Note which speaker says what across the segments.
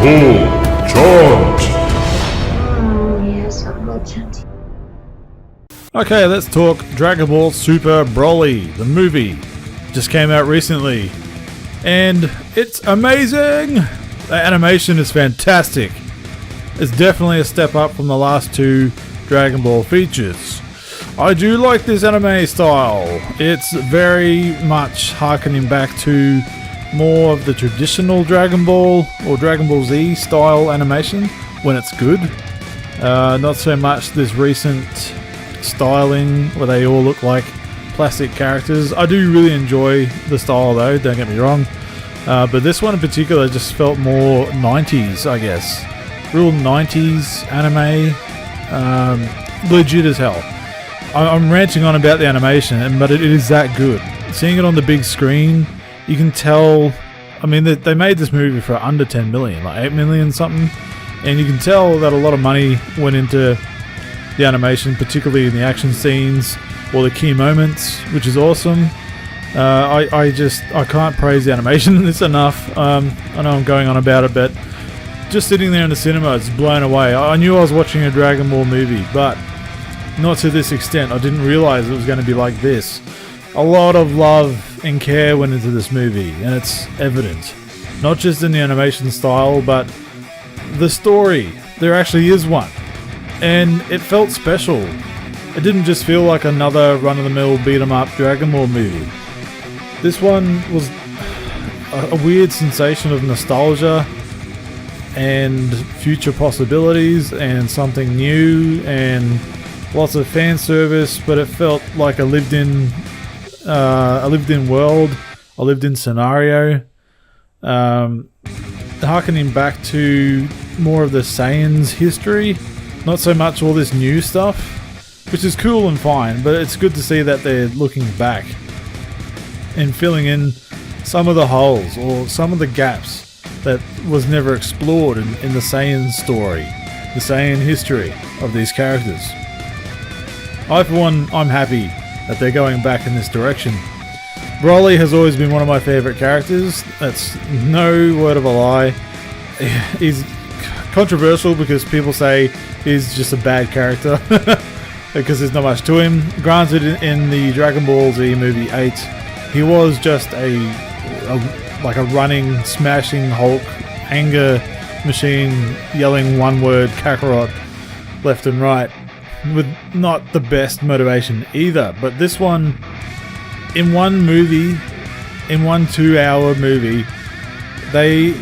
Speaker 1: called Chunt.
Speaker 2: Oh, yes, Uncle Chunty.
Speaker 3: Okay, let's talk Dragon Ball Super Broly, the movie. Just came out recently, and it's amazing! The animation is fantastic. It's definitely a step up from the last two Dragon Ball features. I do like this anime style. It's very much harkening back to more of the traditional Dragon Ball or Dragon Ball Z style animation when it's good. Not so much this recent styling where they all look like plastic characters. I do really enjoy the style though, don't get me wrong. But this one in particular just felt more 90s, I guess. Real 90s anime. Legit as hell. I'm ranting on about the animation, but it is that good. Seeing it on the big screen, you can tell. I mean, they made this movie for under 10 million, like 8 million something, and you can tell that a lot of money went into the animation, particularly in the action scenes or the key moments, which is awesome. I can't praise the animation in this enough. I know I'm going on about it, but just sitting there in the cinema, it's blown away. I knew I was watching a Dragon Ball movie, but not to this extent. I didn't realize it was going to be like this. A lot of love and care went into this movie, and it's evident. Not just in the animation style, but the story. There actually is one. And it felt special. It didn't just feel like another run-of-the-mill beat-em-up Dragon Ball movie. This one was a weird sensation of nostalgia and future possibilities and something new and lots of fan service, but it felt like a lived-in world, a lived-in scenario. Harkening back to more of the Saiyan's history, not so much all this new stuff, which is cool and fine, but it's good to see that they're looking back and filling in some of the holes or some of the gaps that was never explored in the Saiyan story, the Saiyan history of these characters. I, for one, I'm happy that they're going back in this direction. Broly has always been one of my favourite characters. That's no word of a lie. He's controversial because people say he's just a bad character because there's not much to him. Granted, in the Dragon Ball Z movie 8, he was just a running, smashing Hulk, anger machine, yelling one word Kakarot left and right, with not the best motivation either. But this one, in one movie, in one 2-hour movie, they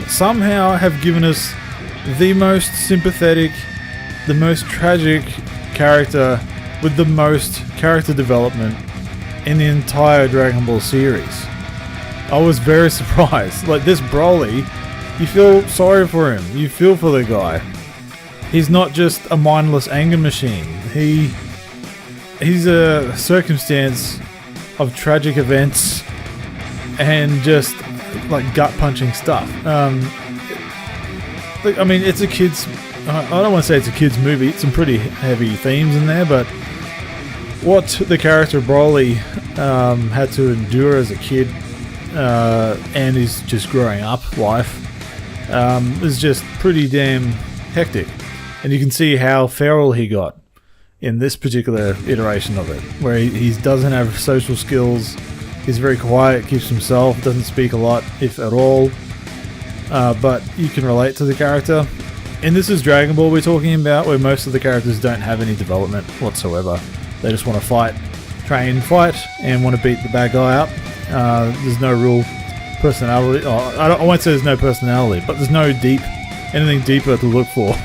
Speaker 3: somehow have given us the most sympathetic, the most tragic character with the most character development in the entire Dragon Ball series. I was very surprised. Like, this Broly, you feel sorry for him. You feel for the guy. He's not just a mindless anger machine. He's a circumstance of tragic events and just like gut-punching stuff. I mean, it's a kid's... I don't want to say it's a kid's movie. It's some pretty heavy themes in there, but what the character Broly had to endure as a kid and his just growing up life is just pretty damn hectic. And you can see how feral he got in this particular iteration of it, where he doesn't have social skills, he's very quiet, keeps himself, doesn't speak a lot, if at all, but you can relate to the character. And this is Dragon Ball we're talking about, where most of the characters don't have any development whatsoever. They just want to fight, train, fight, and want to beat the bad guy up. There's no real personality. I won't say there's no personality, but there's no anything deeper to look for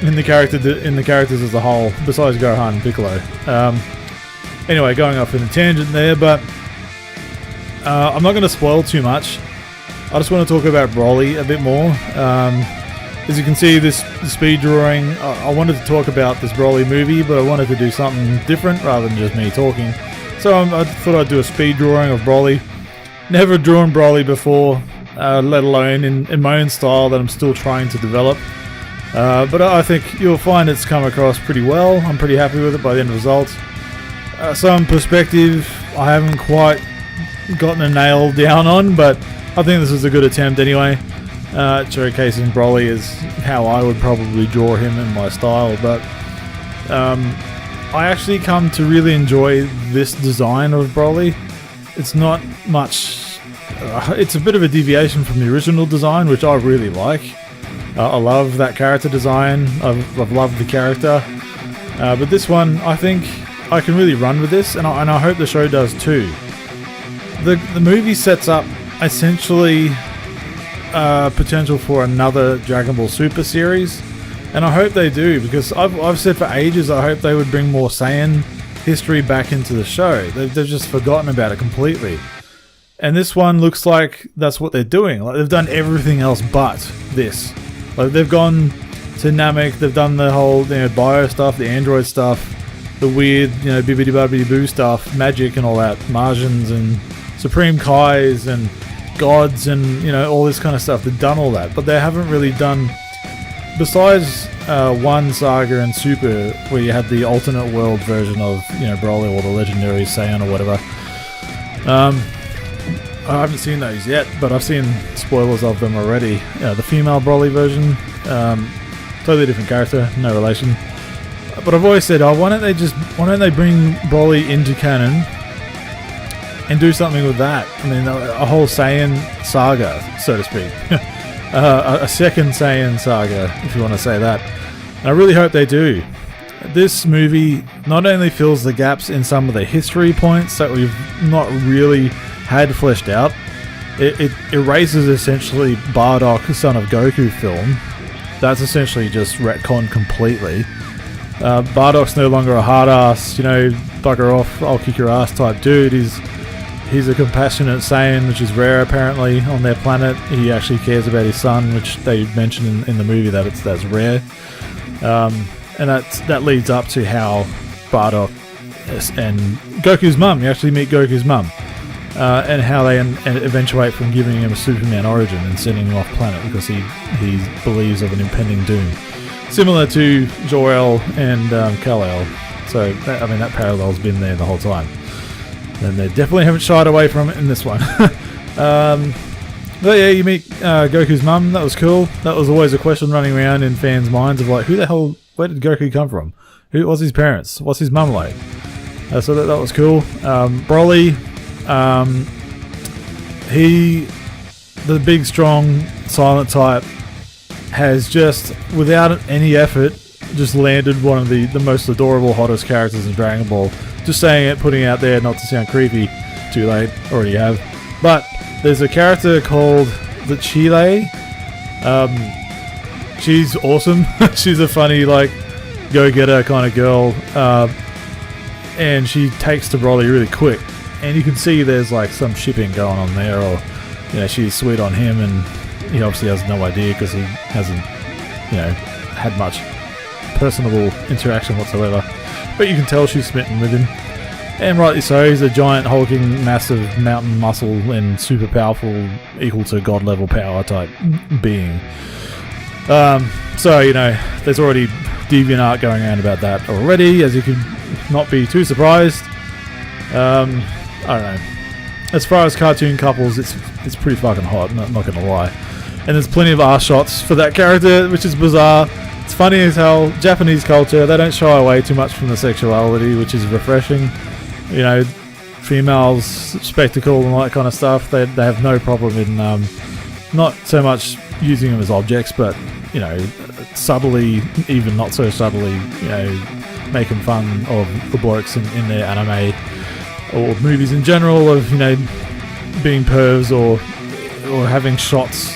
Speaker 3: in the characters as a whole, besides Gohan and Piccolo. Anyway, going off in a tangent there, but I'm not going to spoil too much. I just want to talk about Broly a bit more. As you can see, the speed drawing, I wanted to talk about this Broly movie, but I wanted to do something different rather than just me talking. So I thought I'd do a speed drawing of Broly. Never drawn Broly before, let alone in my own style that I'm still trying to develop. But I think you'll find it's come across pretty well. I'm pretty happy with it by the end result. Some perspective I haven't quite gotten a nail down on, but I think this is a good attempt anyway. showcasing Broly is how I would probably draw him in my style, but I actually come to really enjoy this design of Broly. It's not much, it's a bit of a deviation from the original design, which I really like. I love that character design. I've loved the character, but this one, I think I can really run with this, and I hope the show does too. The movie sets up essentially potential for another Dragon Ball Super series, and I hope they do, because I've said for ages I hope they would bring more Saiyan history back into the show. They've just forgotten about it completely. And this one looks like that's what they're doing. Like, they've done everything else but this. Like, they've gone to Namek, they've done the whole, bio stuff, the android stuff, the weird, bibbidi bobbidi boo stuff, magic and all that, Martians and Supreme Kais and gods and, all this kind of stuff. They've done all that, but they haven't really done, besides one saga and Super, where you had the alternate world version of, Broly or the legendary Saiyan or whatever. I haven't seen those yet, but I've seen spoilers of them already. The female Broly version, totally different character, no relation. But I've always said, why don't they bring Broly into canon and do something with that? I mean, a whole Saiyan saga, so to speak. A second Saiyan saga, if you want to say that. And I really hope they do. This movie not only fills the gaps in some of the history points that we've not really had fleshed out, it erases essentially Bardock, son of Goku film. That's essentially just retconned completely. Bardock's no longer a hard ass, bugger off, I'll kick your ass type dude. He's a compassionate Saiyan, which is rare apparently on their planet. He actually cares about his son, which they mention in the movie that's rare. And that leads up to how Bardock and Goku's mum, you actually meet Goku's mum, and how they eventuate from giving him a Superman origin and sending him off planet because he believes of an impending doom. Similar to Jor-El and Kal-El. So, that parallel's been there the whole time. And they definitely haven't shied away from it in this one. But yeah, you meet Goku's mum. That was cool. That was always a question running around in fans' minds of like, where did Goku come from? Who was his parents? What's his mum like? So that was cool. Broly, the big, strong, silent type, has just, without any effort, just landed one of the most adorable, hottest characters in Dragon Ball. Just saying it, putting it out there, not to sound creepy. Too late, already have. But there's a character called the Chile. She's awesome. She's a funny, go-getter kind of girl. And she takes to Broly really quick. And you can see there's some shipping going on there, or she's sweet on him, and he obviously has no idea because he hasn't, had much personable interaction whatsoever. But you can tell she's smitten with him. And rightly so, he's a giant, hulking, massive mountain muscle and super powerful, equal to god level power type being. So, there's already deviant art going around about that already, as you could not be too surprised. I don't know. As far as cartoon couples, it's pretty fucking hot, not gonna lie. And there's plenty of arse shots for that character, which is bizarre. It's funny as hell. Japanese culture, they don't shy away too much from the sexuality, which is refreshing. Females, spectacle and all that kind of stuff, they have no problem in not so much using them as objects, but subtly, even not so subtly, making fun of the blokes in their anime or movies in general of being pervs or having shots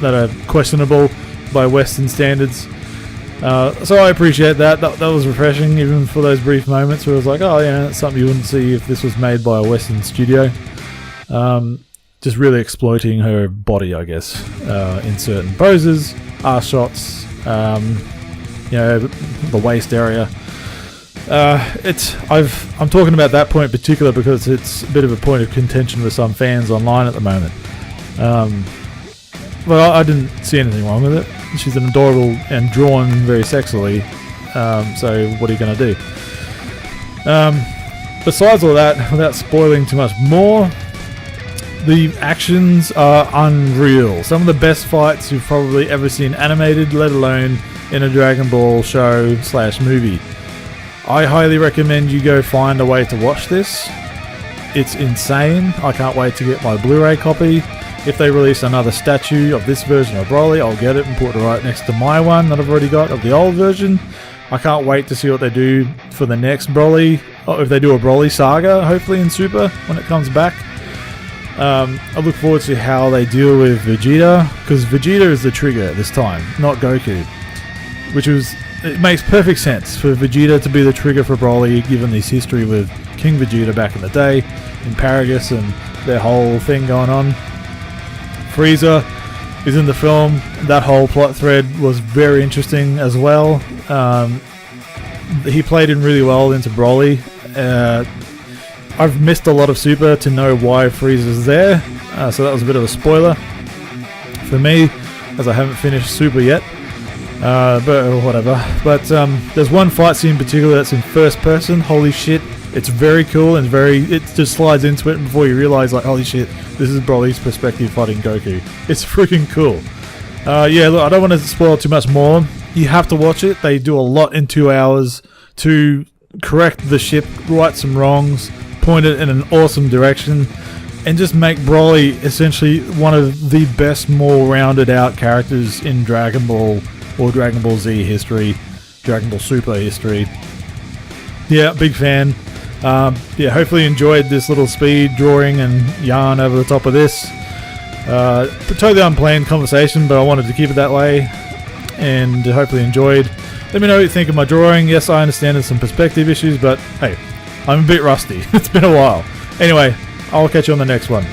Speaker 3: that are questionable by Western standards. So I appreciate that. That was refreshing, even for those brief moments where it was like, oh yeah, that's something you wouldn't see if this was made by a Western studio. Just really exploiting her body, I guess, in certain poses, arse shots, the waist area. I'm talking about that point in particular because it's a bit of a point of contention with some fans online at the moment. But I didn't see anything wrong with it. She's an adorable and drawn very sexily. So what are you going to do? Besides all that, without spoiling too much more, The actions are unreal. Some of the best fights you've probably ever seen animated, let alone in a Dragon Ball show / movie. I highly recommend you go find a way to watch this. It's insane. I can't wait to get my Blu-ray copy. If they release another statue of this version of Broly, I'll get it and put it right next to my one that I've already got of the old version. I can't wait to see what they do for the next Broly, or if they do a Broly saga, hopefully in Super when it comes back. I look forward to how they deal with Vegeta, because Vegeta is the trigger this time, not Goku. It makes perfect sense for Vegeta to be the trigger for Broly, given his history with King Vegeta back in the day, in Paragus and their whole thing going on. Frieza is in the film. That whole plot thread was very interesting as well. He played in really well into Broly. I've missed a lot of Super to know why Frieza's there, so that was a bit of a spoiler for me, as I haven't finished Super yet. But whatever. But there's one fight scene in particular that's in first person. Holy shit! It's very cool and it just slides into it before you realize, like, holy shit, this is Broly's perspective fighting Goku. It's freaking cool. Yeah, look, I don't want to spoil too much more. You have to watch it. They do a lot in 2 hours to correct the ship, right some wrongs, point it in an awesome direction, and just make Broly essentially one of the best, more rounded out characters in Dragon Ball or Dragon Ball Z history, Dragon Ball Super history. Yeah, big fan. Yeah, hopefully you enjoyed this little speed drawing and yarn over the top of this. Totally unplanned conversation, but I wanted to keep it that way, and hopefully enjoyed. Let me know what you think of my drawing. Yes, I understand there's some perspective issues, but hey, I'm a bit rusty. It's been a while. Anyway, I'll catch you on the next one.